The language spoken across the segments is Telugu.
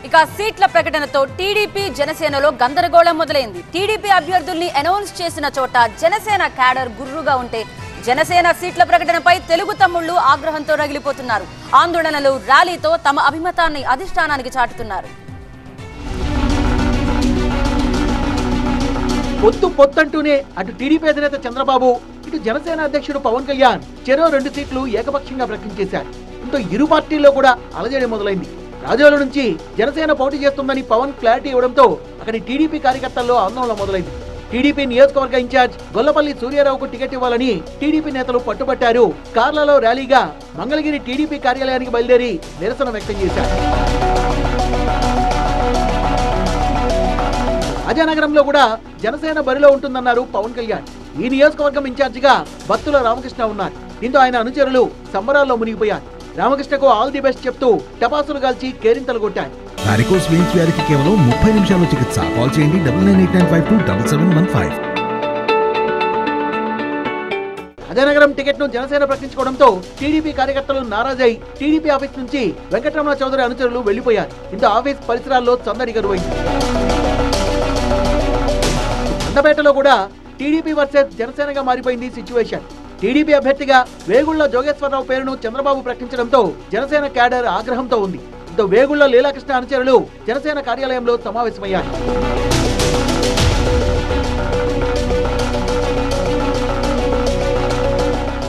ఇక సీట్ల ప్రకటనతో టీడీపీ జనసేనలో గందరగోళం మొదలైంది. టీడీపీ అభ్యర్థుల్ని అనౌన్స్ చేసిన చోట జనసేన క్యాడర్ గుర్రుగా ఉంటే జనసేన సీట్ల ప్రకటనపై తెలుగు తమ్ముళ్లు ఆగ్రహంతో రగిలిపోతున్నారు. ఆందోళనలు, ర్యాలీతో తమ అభిమతాన్ని అధిష్టానానికి చాటుతున్నారు. పొత్తంటూనే అటు టీడీపీ అధినేత చంద్రబాబు, ఇటు జనసేన అధ్యక్షుడు పవన్ కళ్యాణ్ చెరో 2 సీట్లు ఏకపక్షంగా ప్రకటించేశారు. ఇంతో ఇరు పార్టీల్లో కూడా అలజడి మొదలైంది. రాజోల నుంచి జనసేన పోటీ చేస్తుందని పవన్ క్లారిటీ ఇవ్వడంతో అక్కడి టీడీపీ కార్యకర్తల్లో ఆందోళన మొదలైంది. టీడీపీ నియోజకవర్గ ఇన్ఛార్జ్ గొల్లపల్లి సూర్యారావుకు టికెట్ ఇవ్వాలని టీడీపీ నేతలు పట్టుబట్టారు. కార్లలో ర్యాలీగా మంగళగిరి టీడీపీ కార్యాలయానికి బయలుదేరి నిరసన వ్యక్తం చేశారు. రాజానగరంలో కూడా జనసేన బరిలో ఉంటుందన్నారు పవన్ కళ్యాణ్. ఈ నియోజకవర్గం ఇన్ఛార్జిగా బత్తుల రామకృష్ణ ఉన్నారు. దీంతో ఆయన అనుచరులు సంబరాల్లో మునిగిపోయారు. రామకృష్ణకు ఆల్ ది బెస్ట్ చెప్తూ టపాసులు కాల్చి కేరింతలు కొట్టారు. వారికోస్ వెయిన్స్ వ్యాధికి కేవలం 30 నిమిషాల్లో చికిత్స. కాల్ చేయండి 9989527715. రాజానగరం టికెట్ ను జనసేన ప్రకటించుకోవడంతో టీడీపీ కార్యకర్తలు నారాజై టీడీపీ ఆఫీస్ నుంచి వెంకటరమణ చౌదరి అనుచరులు వెళ్లిపోయారు. దీంతో ఆఫీస్ పరిసరాల్లో సందడి కరువైంది. అందపేటలో కూడా టీడీపీ వర్సెస్ జనసేనగా మారిపోయింది సిచ్యువేషన్. టీడీపీ అభ్యర్థిగా వేగుళ్ల జోగేశ్వరరావు పేరును చంద్రబాబు ప్రకటించడంతో జనసేన క్యాడర్ ఆగ్రహంతో ఉంది. ఇంతో వేగుళ్ల లీలాకృష్ణ అనుచరులు జనసేన కార్యాలయంలో సమావేశమయ్యారు.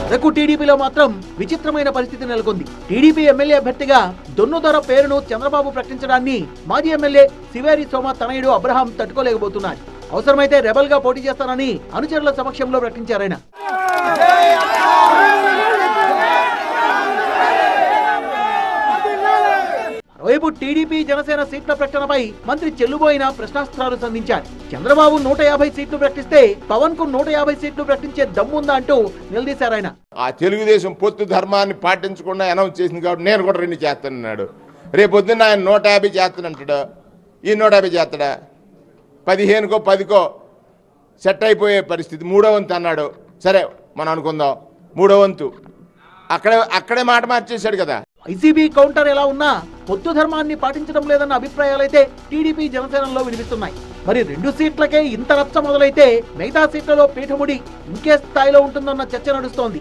అరకు టీడీపీలో మాత్రం విచిత్రమైన పరిస్థితి నెలకొంది. టీడీపీ ఎమ్మెల్యే అభ్యర్థిగా దొన్నుదొర పేరును చంద్రబాబు ప్రకటించడాన్ని మాజీ ఎమ్మెల్యే శివేరి సోమ తనయుడు అబ్రహాం తట్టుకోలేకపోతున్నారు. అవసరమైతే రెబల్ గా పోటీ చేస్తానని అనుచరుల సమక్షంలో ప్రకటించారాయన. మరోవైపు టీడీపీ జనసేన సీట్ల ప్రకటనపై మంత్రి చెల్లుబోయిన ప్రశ్నాస్త్రాలు సంధించారు. చంద్రబాబు 150 సీట్లు ప్రకటిస్తే పవన్ కు 150 సీట్లు ప్రకటించే దమ్ముందా అంటూ నిలదీశారాయన. ఆ తెలుగుదేశం పొత్తు ధర్మాన్ని పాటించకుండా అనౌన్స్ చేసింది కాబట్టి నేను కూడా 2 చేస్తానన్నాడు. రేపొద్దున్న ఆయన 150 చేస్తానంటాడు. ఈ 150 చేస్తాడా? 15కో 10కో సెట్ అయిపోయే పరిస్థితి. 3వ వంతు అన్నాడు. సరే మనం అనుకుందాం 3వ వంతు. అక్కడే మాట మార్చేశాడు కదా. వైసీపీ కౌంటర్ ఎలా ఉన్నా పొత్తు ధర్మాన్ని పాటించడం లేదన్న అభిప్రాయాలైతే టీడీపీ జనసేనలో వినిపిస్తున్నాయి. మరి 2 సీట్లకే ఇంత రచ్చ మొదలైతే మిగతా సీట్లలో పీఠముడి ఇంకే స్థాయిలో ఉంటుందన్న చర్చ నడుస్తోంది.